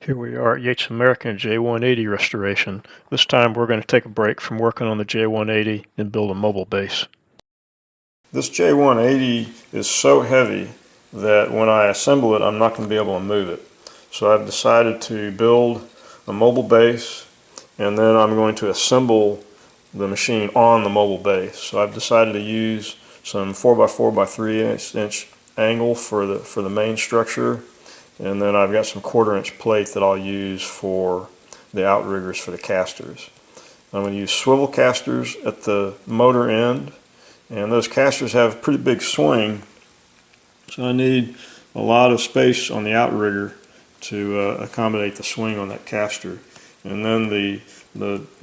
Here we are at Yates American J180 restoration. This time we're going to take a break from working on the J180 and build a mobile base. This J180 is so heavy that when I assemble it, I'm not going to be able to move it. So I've decided to build a mobile base, and then I'm going to assemble the machine on the mobile base. So I've decided to use some 4x4 by 3" angle for the main structure. And then I've got some 1/4" plate that I'll use for the outriggers for the casters. I'm going to use swivel casters at the motor end, and those casters have a pretty big swing, so I need a lot of space on the outrigger to accommodate the swing on that caster. And then the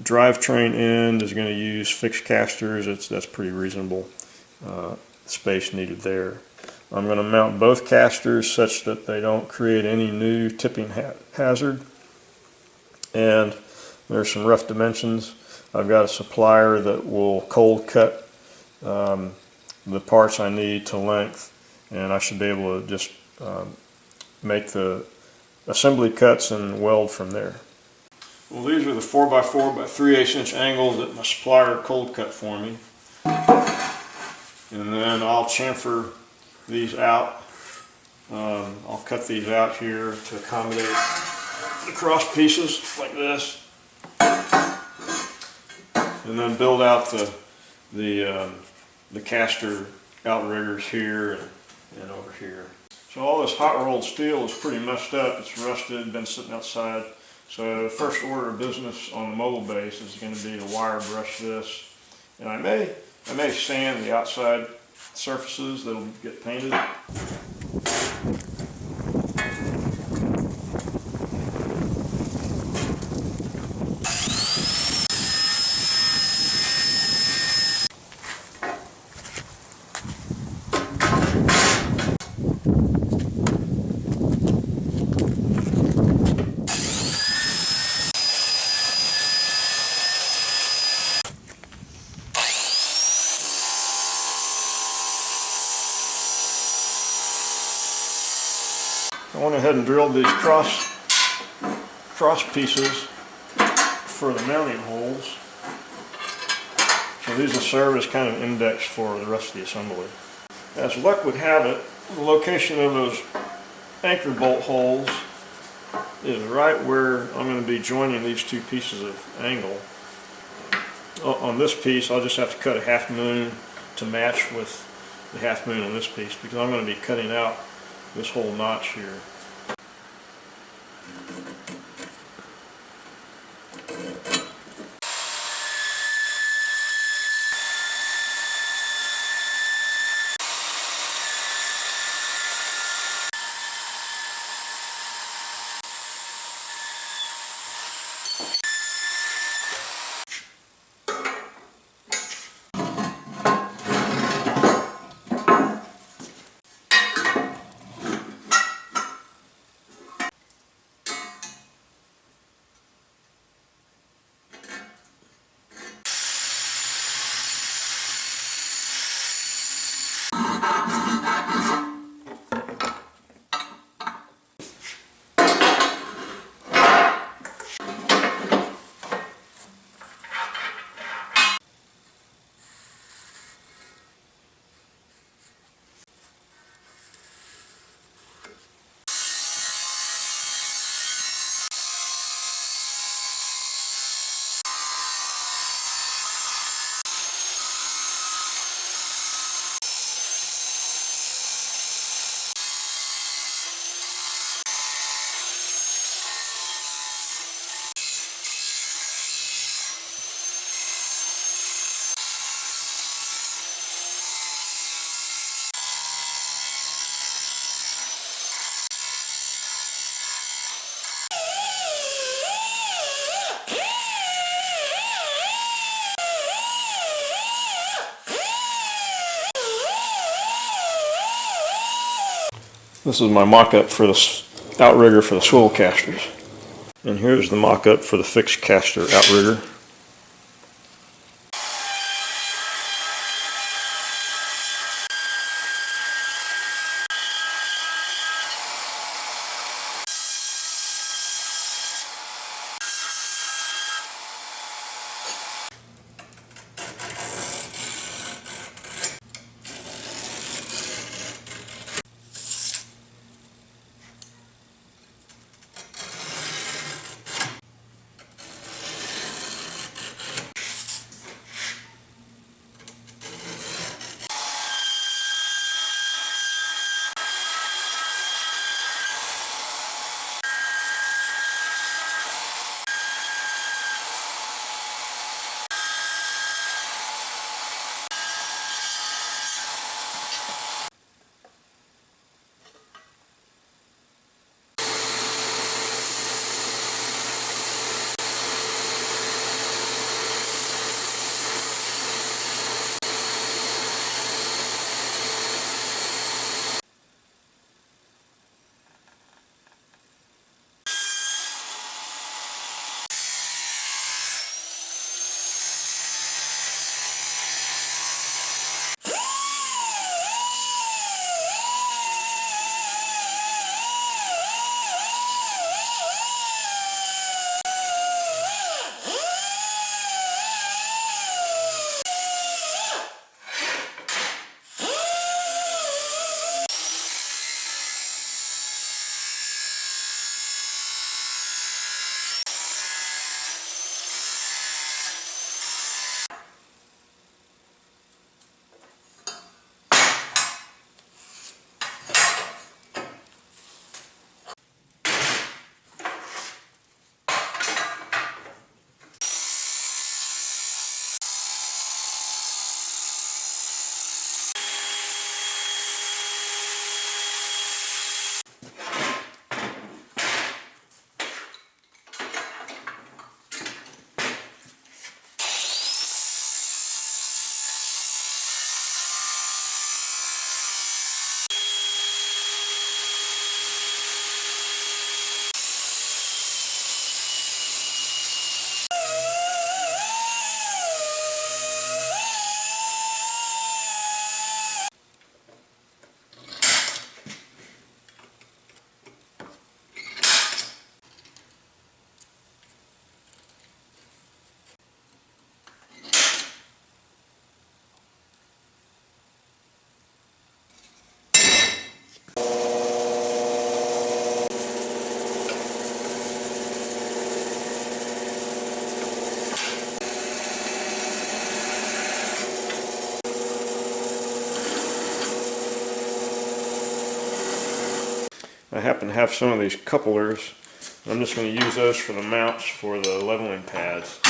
drivetrain end is going to use fixed casters. That's pretty reasonable space needed there. I'm going to mount both casters such that they don't create any new tipping hazard. And there's some rough dimensions. I've got a supplier that will cold cut the parts I need to length, and I should be able to just make the assembly cuts and weld from there. Well, these are the 4x4 by 3/8" angles that my supplier cold cut for me. And then I'll chamfer these out. I'll cut these out here to accommodate the cross pieces like this, and then build out the caster outriggers here and over here. So all this hot rolled steel is pretty messed up. It's rusted, been sitting outside. So the first order of business on the mobile base is going to be to wire brush this, and I may sand the outside surfaces that'll get painted. I went ahead and drilled these cross pieces for the mounting holes. So these will serve as kind of index for the rest of the assembly. As luck would have it, the location of those anchor bolt holes is right where I'm going to be joining these two pieces of angle. On this piece, I'll just have to cut a 1/2 moon to match with the 1/2 moon on this piece, because I'm going to be cutting out this whole notch here. This is my mock-up for the outrigger for the swivel casters. And here's the mock-up for the fixed caster outrigger. happen to have some of these couplers. I'm just going to use those for the mounts for the leveling pads.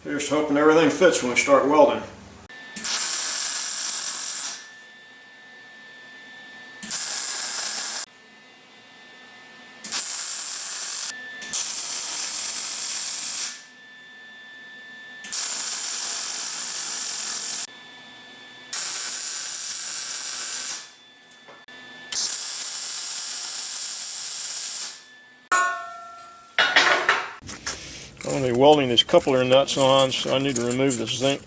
Here's hoping everything fits when we start welding. I'm going to be welding these coupler nuts on, so I need to remove the zinc.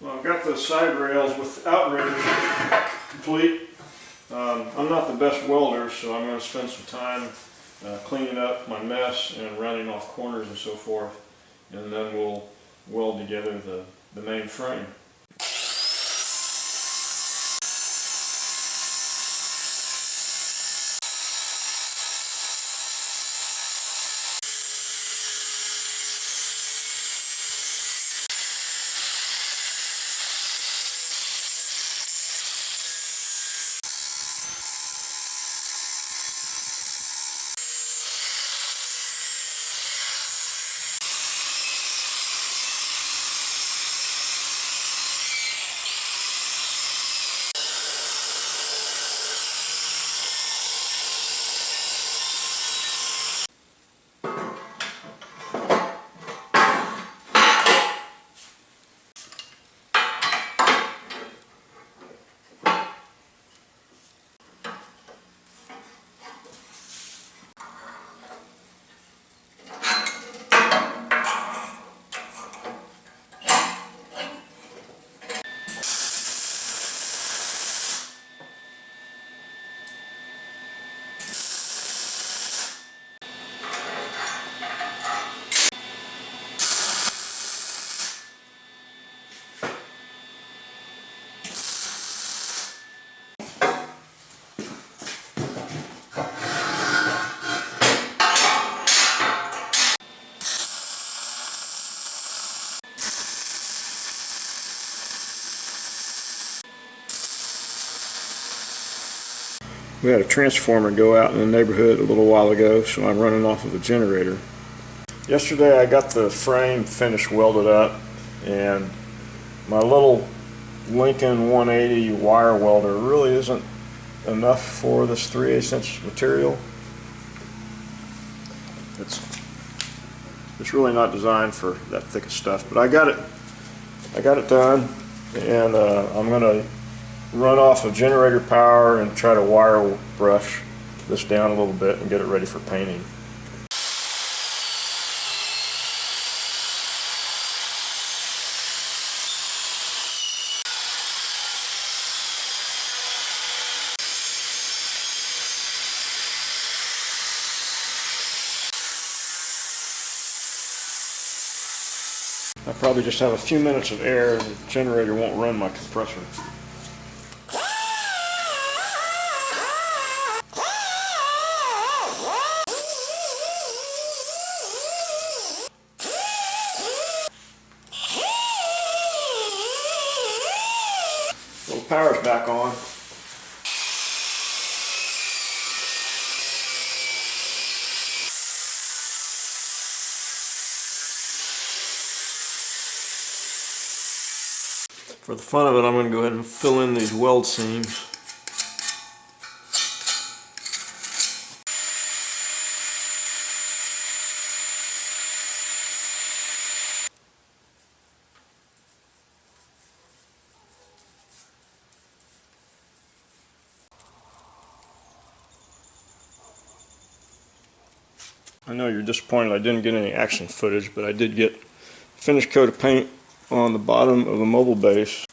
Well, I've got the side rails with outriggers complete. I'm not the best welder, so I'm going to spend some time cleaning up my mess and rounding off corners and so forth, and then we'll weld together the main frame. We had a transformer go out in the neighborhood a little while ago, so I'm running off of a generator. Yesterday I got the frame finished welded up, and my little Lincoln 180 wire welder really isn't enough for this 3/8 inch material. It's really not designed for that thick of stuff, but I got it done, and I'm going to run off of generator power and try to wire brush this down a little bit and get it ready for painting. I probably just have a few minutes of air and the generator won't run my compressor. power's back on. For the fun of it, I'm going to go ahead and fill in these weld seams. I know you're disappointed I didn't get any action footage, but I did get a finished coat of paint on the bottom of the mobile base.